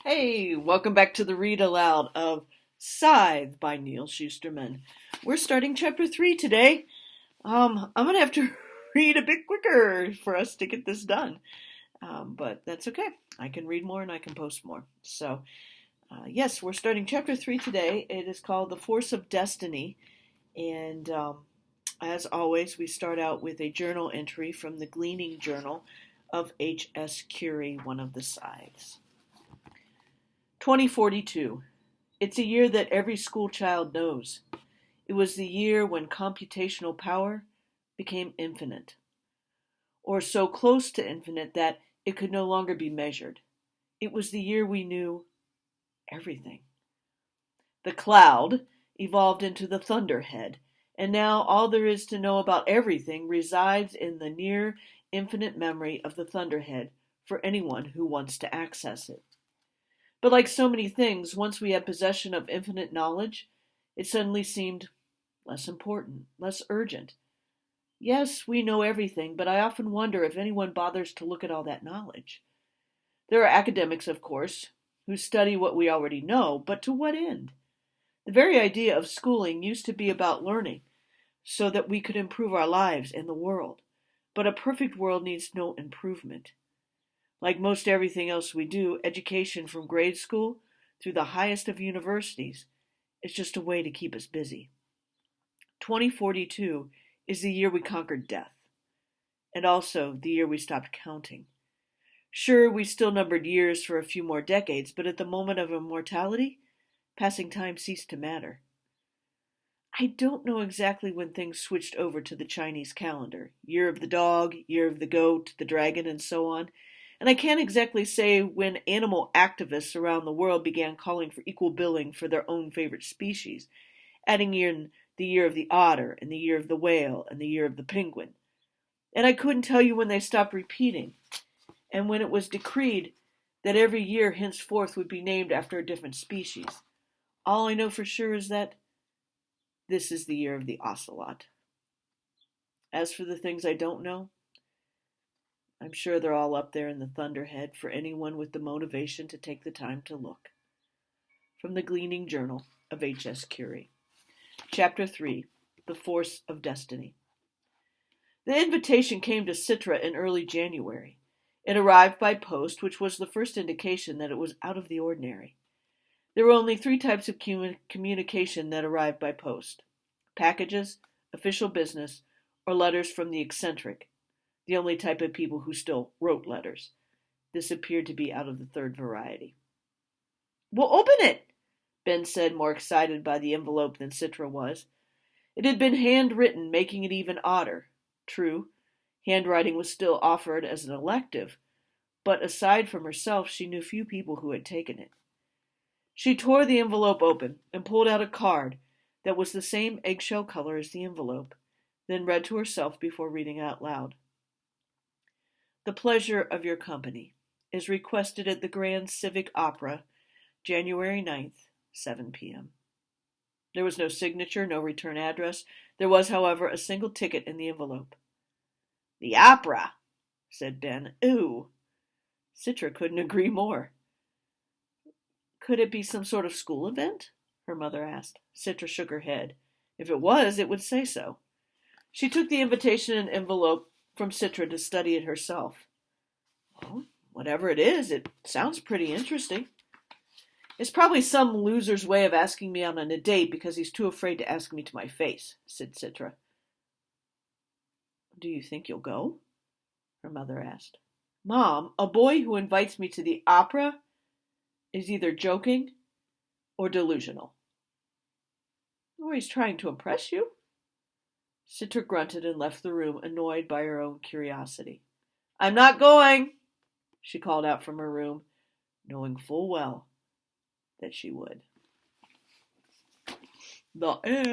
Hey, welcome back to the read aloud of Scythe by Neil Shusterman. We're starting chapter 3 today. I'm gonna have to read a bit quicker for us to get this done, but that's okay. I can read more and I can post more. Yes, we're starting chapter 3 today. It is called The Force of Destiny, and as always, we start out with a journal entry from the Gleaning Journal of H.S. Curie, one of the Scythes. 2042. It's a year that every school child knows. It was the year when computational power became infinite, or so close to infinite that it could no longer be measured. It was the year we knew everything. The cloud evolved into the thunderhead, and now all there is to know about everything resides in the near infinite memory of the thunderhead for anyone who wants to access it. But like so many things, once we had possession of infinite knowledge, it suddenly seemed less important, less urgent. Yes, we know everything, but I often wonder if anyone bothers to look at all that knowledge. There are academics, of course, who study what we already know, but to what end? The very idea of schooling used to be about learning, so that we could improve our lives and the world. But a perfect world needs no improvement. Like most everything else we do, education from grade school through the highest of universities is just a way to keep us busy. 2042 is the year we conquered death, and also the year we stopped counting. Sure, we still numbered years for a few more decades, but at the moment of immortality, passing time ceased to matter. I don't know exactly when things switched over to the Chinese calendar. Year of the dog, year of the goat, the dragon, and so on. And I can't exactly say when animal activists around the world began calling for equal billing for their own favorite species, adding in the year of the otter, and the year of the whale, and the year of the penguin. And I couldn't tell you when they stopped repeating, and when it was decreed that every year henceforth would be named after a different species. All I know for sure is that this is the year of the ocelot. As for the things I don't know, I'm sure they're all up there in the thunderhead for anyone with the motivation to take the time to look. From the Gleaning Journal of H.S. Curie. Chapter 3. The Force of Destiny. The invitation came to Citra in early January. It arrived by post, which was the first indication that it was out of the ordinary. There were only 3 types of communication that arrived by post: packages, official business, or letters from the eccentric, the only type of people who still wrote letters. This appeared to be out of the third variety. "Well, open it," Ben said, more excited by the envelope than Citra was. It had been handwritten, making it even odder. True, handwriting was still offered as an elective, but aside from herself, she knew few people who had taken it. She tore the envelope open and pulled out a card that was the same eggshell color as the envelope, then read to herself before reading out loud. "The pleasure of your company is requested at the Grand Civic Opera, January 9th, 7 p.m. There was no signature, no return address. There was, however, a single ticket in the envelope. "The opera," said Ben. "Ooh." Citra couldn't agree more. "Could it be some sort of school event?" her mother asked. Citra shook her head. If it was, it would say so. She took the invitation and envelope from Citra to study it herself. "Well, whatever it is, it sounds pretty interesting." "It's probably some loser's way of asking me out on a date because he's too afraid to ask me to my face," said Citra. "Do you think you'll go?" her mother asked. "Mom, a boy who invites me to the opera is either joking or delusional." "Or he's trying to impress you." Citra grunted and left the room, annoyed by her own curiosity. "I'm not going," she called out from her room, knowing full well that she would. The end.